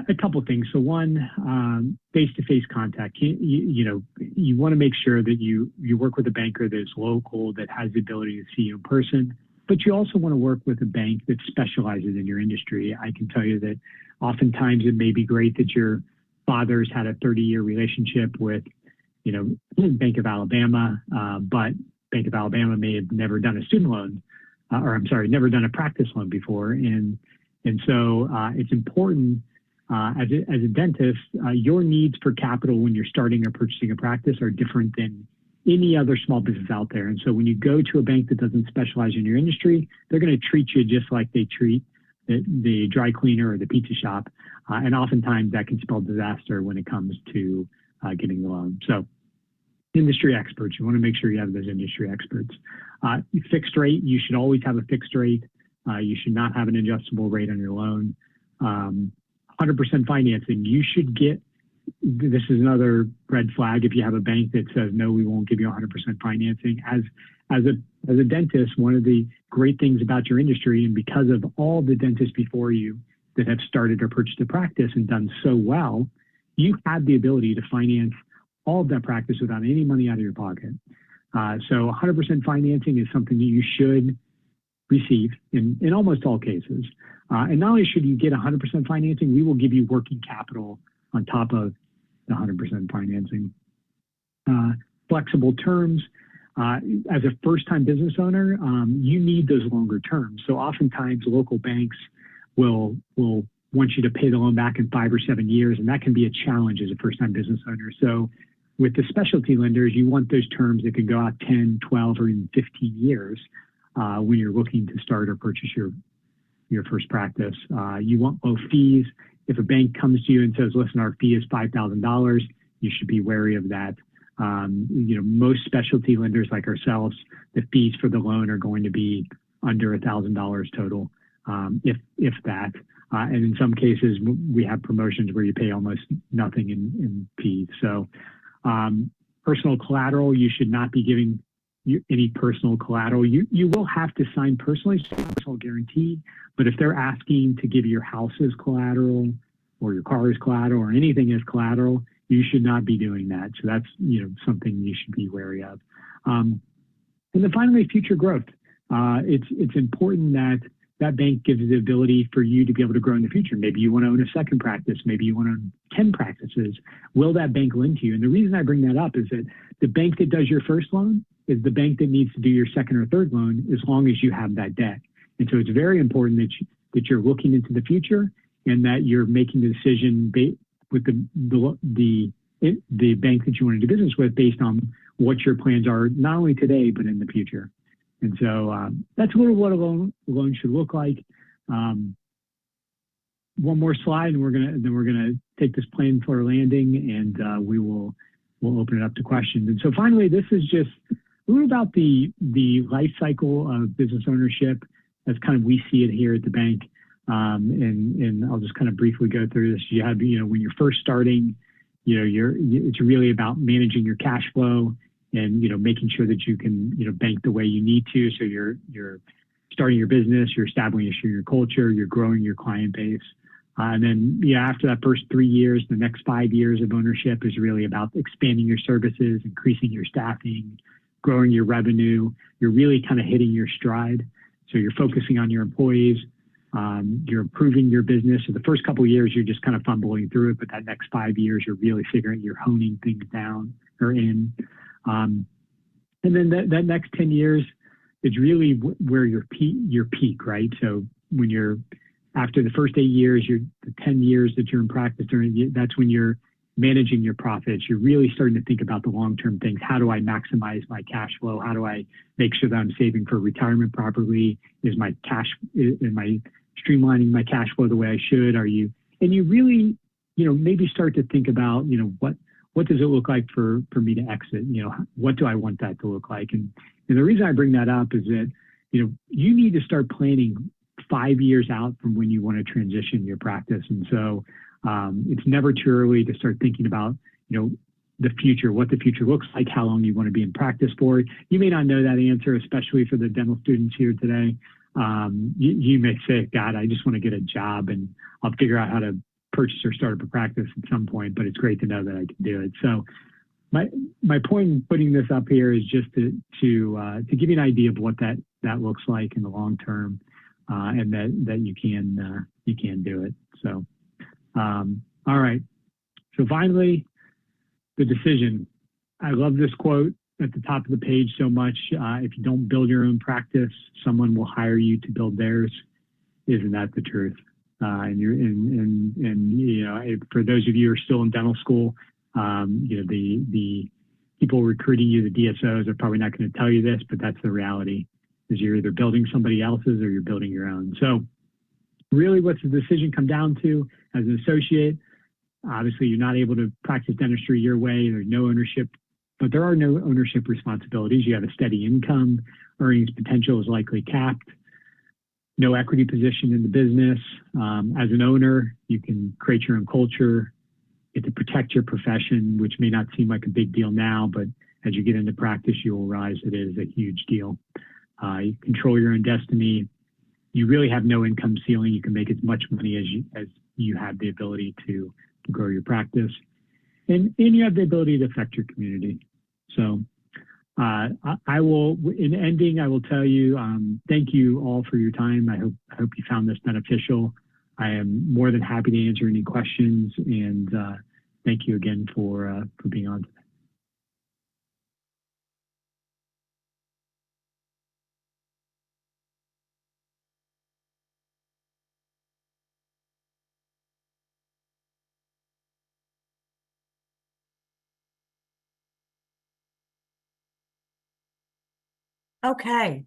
A couple of things. So one, face-to-face contact. You want to make sure that you work with a banker that's local, that has the ability to see you in person, but you also want to work with a bank that specializes in your industry. I can tell you that oftentimes it may be great that your father's had a 30-year relationship with, Bank of Alabama, but Bank of Alabama may have never done a student loan, never done a practice loan before. And so it's important as a dentist, your needs for capital when you're starting or purchasing a practice are different than any other small business out there. And so when you go to a bank that doesn't specialize in your industry, they're going to treat you just like they treat the dry cleaner or the pizza shop. And oftentimes that can spell disaster when it comes to getting the loan. So industry experts, you want to make sure you have those industry experts. Fixed rate, you should always have a fixed rate. You should not have an adjustable rate on your loan. 100% financing, you should get, this is another red flag if you have a bank that says, no, we won't give you 100% financing. As a dentist, one of the great things about your industry, and because of all the dentists before you that have started or purchased a practice and done so well, you have the ability to finance all of that practice without any money out of your pocket. So 100% financing is something that you should receive in almost all cases. And not only should you get 100% financing, we will give you working capital on top of the 100% financing. Flexible terms. As a first-time business owner, you need those longer terms. So oftentimes local banks will want you to pay the loan back in 5 or 7 years, and that can be a challenge as a first-time business owner. So with the specialty lenders, you want those terms that can go out 10, 12, or even 15 years when you're looking to start or purchase your first practice. You want low fees. If a bank comes to you and says, listen, our fee is $5,000, you should be wary of that. Most specialty lenders like ourselves, the fees for the loan are going to be under $1,000 total, if that. And in some cases, we have promotions where you pay almost nothing in fees. So personal collateral, you should not be giving any personal collateral. You will have to sign personally, so personal guarantee, but if they're asking to give your house as collateral or your car as collateral or anything as collateral, you should not be doing that. So that's something you should be wary of. And then finally, future growth. It's important that bank gives the ability for you to be able to grow in the future. Maybe you want to own a second practice. Maybe you want to own 10 practices. Will that bank lend to you? And the reason I bring that up is that the bank that does your first loan is the bank that needs to do your second or third loan as long as you have that debt. And so it's very important that you're looking into the future and that you're making the decision with the bank that you want to do business with based on what your plans are, not only today, but in the future. And so that's a little what a loan should look like. One more slide, and we're gonna take this plane for a landing, and we'll open it up to questions. And so finally, this is just a little about the life cycle of business ownership as kind of we see it here at the bank. And I'll just kind of briefly go through this. You have, when you're first starting, it's really about managing your cash flow and, making sure that you can, bank the way you need to. So you're starting your business, you're establishing your culture, you're growing your client base. And then, after that first 3 years, the next 5 years of ownership is really about expanding your services, increasing your staffing, growing your revenue. You're really kind of hitting your stride. So you're focusing on your employees. You're improving your business. So the first couple of years, you're just kind of fumbling through it, but that next 5 years, you're really you're honing things down or in. And then that next 10 years is really where your peak, right? So when you're after the first 8 years, the 10 years that you're in practice, that's when you're managing your profits. You're really starting to think about the long-term things. How do I maximize my cash flow? How do I make sure that I'm saving for retirement properly? Am I streamlining my cash flow the way I should? And you really, maybe start to think about, what does it look like for me to exit? What do I want that to look like? And the reason I bring that up is that, you need to start planning 5 years out from when you want to transition your practice. And so it's never too early to start thinking about, the future, what the future looks like, how long you want to be in practice for. You may not know that answer, especially for the dental students here today. You may say, God, I just want to get a job and I'll figure out how to purchase or start up a practice at some point, but it's great to know that I can do it. So my point in putting this up here is just to give you an idea of what that looks like in the long term, and that you can do it. So, all right. So finally, the decision. I love this quote at the top of the page so much. If you don't build your own practice, someone will hire you to build theirs. Isn't that the truth? For those of you who are still in dental school, the people recruiting you, the DSOs, are probably not going to tell you this, but that's the reality. Is you're either building somebody else's or you're building your own. So really, what's the decision come down to as an associate? Obviously, you're not able to practice dentistry your way. There's no ownership, but there are no ownership responsibilities. You have a steady income. Earnings potential is likely capped. No equity position in the business. As an owner, you can create your own culture. You get to protect your profession, which may not seem like a big deal now, but as you get into practice, you will realize it is a huge deal. You control your own destiny. You really have no income ceiling. You can make as much money as you have the ability to grow your practice. And you have the ability to affect your community. So I will, in ending, I will tell you, thank you all for your time. I hope you found this beneficial. I am more than happy to answer any questions, and thank you again for being on today. Okay.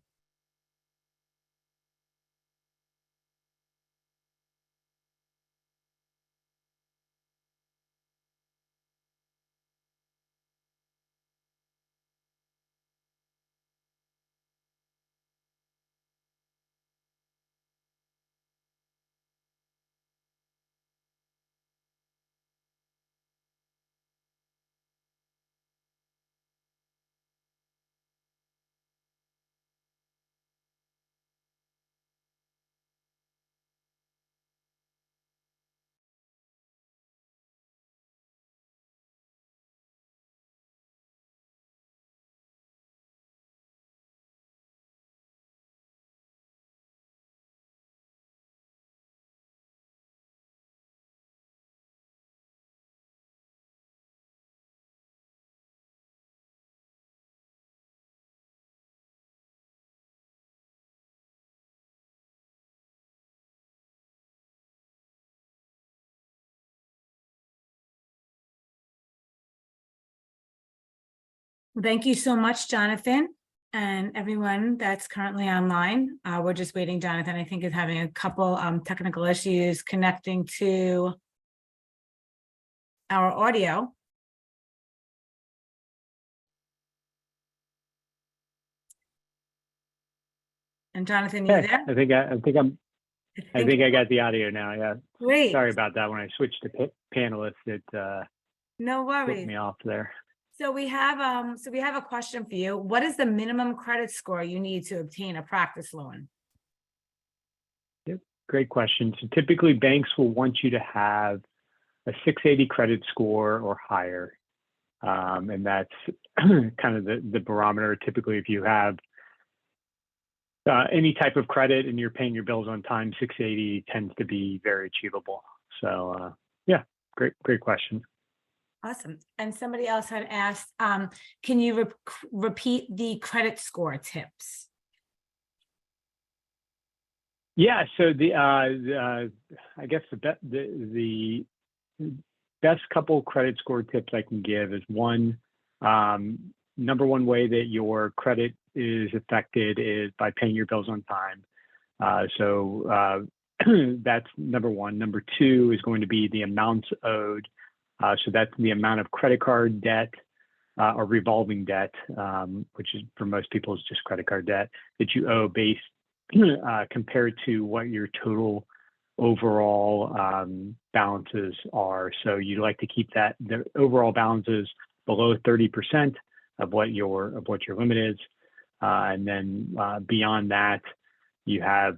Thank you so much, Jonathan, and everyone that's currently online. We're just waiting. Jonathan, I think, is having a couple technical issues connecting to our audio. And Jonathan, you Okay, there? I think I got the audio now. Yeah. Great. Sorry about that. When I switched to panelists, it No put worries. me off there. So we have a question for you. What is the minimum credit score you need to obtain a practice loan? Yep. Great question. So typically banks will want you to have a 680 credit score or higher. And that's kind of the barometer. Typically, if you have any type of credit and you're paying your bills on time, 680 tends to be very achievable. So yeah, great question. Awesome. And somebody else had asked, can you repeat the credit score tips? Yeah, so I guess the best couple credit score tips I can give is one, number one way that your credit is affected is by paying your bills on time. So that's number one. Number two is going to be the amounts owed. So that's the amount of credit card debt or revolving debt, which is for most people is just credit card debt that you owe based compared to what your total overall balances are. So you'd like to keep the overall balances below 30% of what your limit is, and then beyond that, you have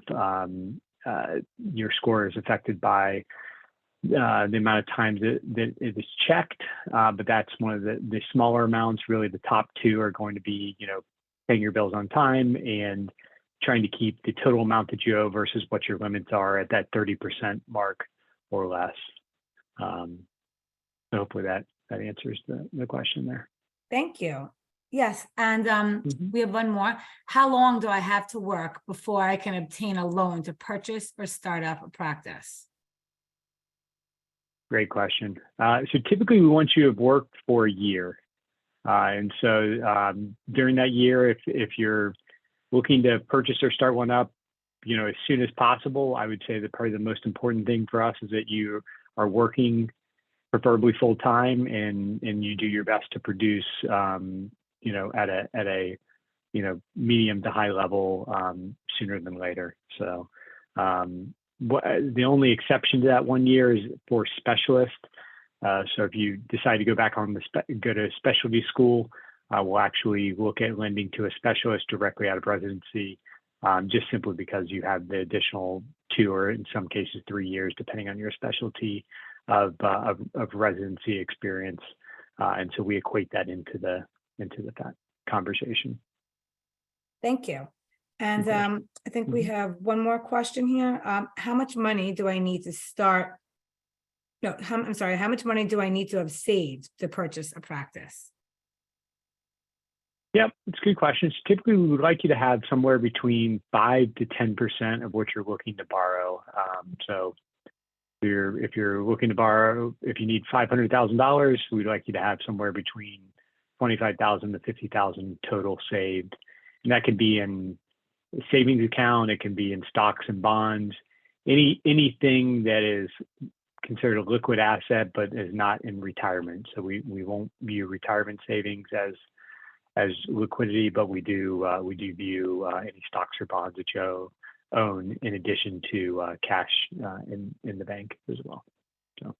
your score is affected by the amount of times that it is checked, but that's one of the smaller amounts. Really, the top two are going to be, paying your bills on time and trying to keep the total amount that you owe versus what your limits are at that 30% mark or less. So hopefully that answers the question there. Thank you. Yes, and we have one more. How long do I have to work before I can obtain a loan to purchase or start up a practice? Great question. So typically we want you to have worked for a year. And so during that year, if you're looking to purchase or start one up, as soon as possible, I would say that probably the most important thing for us is that you are working preferably full time and you do your best to produce, at a medium to high level sooner than later. So the only exception to that 1 year is for specialists. So if you decide to go back on go to specialty school, we'll actually look at lending to a specialist directly out of residency, just simply because you have the additional 2 or in some cases 3 years, depending on your specialty of residency experience. And so we equate that into the conversation. Thank you. And I think we have one more question here. How much money do I need to start? No, I'm sorry. How much money do I need to have saved to purchase a practice? Yep, it's a good question. So typically, we would like you to have somewhere between 5 to 10% of what you're looking to borrow. So if you're looking to borrow, if you need $500,000, we'd like you to have somewhere between $25,000 to $50,000 total saved, and that could be in a savings account. It can be in stocks and bonds, anything that is considered a liquid asset but is not in retirement. So we won't view retirement savings as liquidity, but we do view any stocks or bonds that you own in addition to cash in the bank as well. So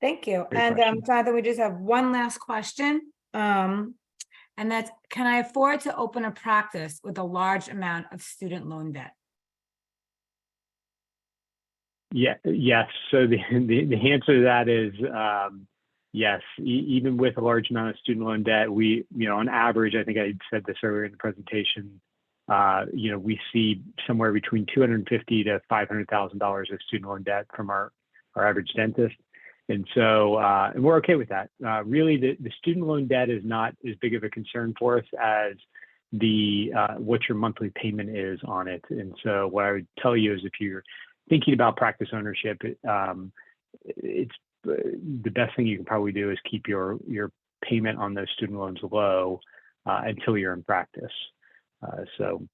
thank you. Great And Jonathan, we just have one last question. And that's, can I afford to open a practice with a large amount of student loan debt? Yes. So the answer to that is yes. Even with a large amount of student loan debt, we, on average, I think I said this earlier in the presentation, we see somewhere between $250,000 to $500,000 of student loan debt from our average dentist. And so, and we're okay with that. Really, the student loan debt is not as big of a concern for us as what your monthly payment is on it. And so what I would tell you is if you're thinking about practice ownership, it's the best thing you can probably do is keep your payment on those student loans low, until you're in practice. So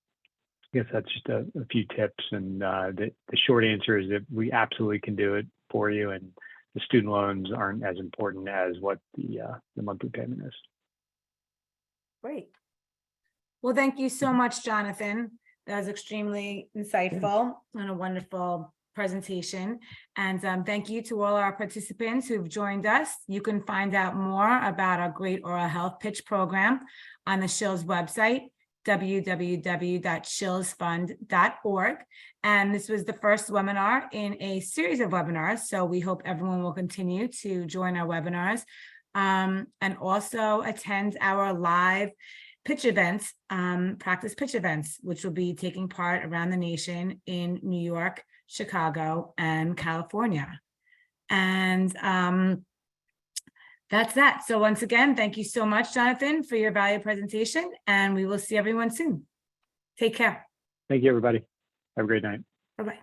I guess that's just a few tips. And the short answer is that we absolutely can do it for you. And the student loans aren't as important as what the monthly payment is. Great. Well, thank you so much, Jonathan. That was extremely insightful and a wonderful presentation. And thank you to all our participants who've joined us. You can find out more about our Great Oral Health Pitch program on the Shils website, www.shilsfund.org. And this was the first webinar in a series of webinars. So we hope everyone will continue to join our webinars and also attend our live pitch events, practice pitch events, which will be taking part around the nation in New York, Chicago, and California. And that's that. So once again, thank you so much, Jonathan, for your valuable presentation, and we will see everyone soon. Take care. Thank you, everybody. Have a great night. Bye-bye.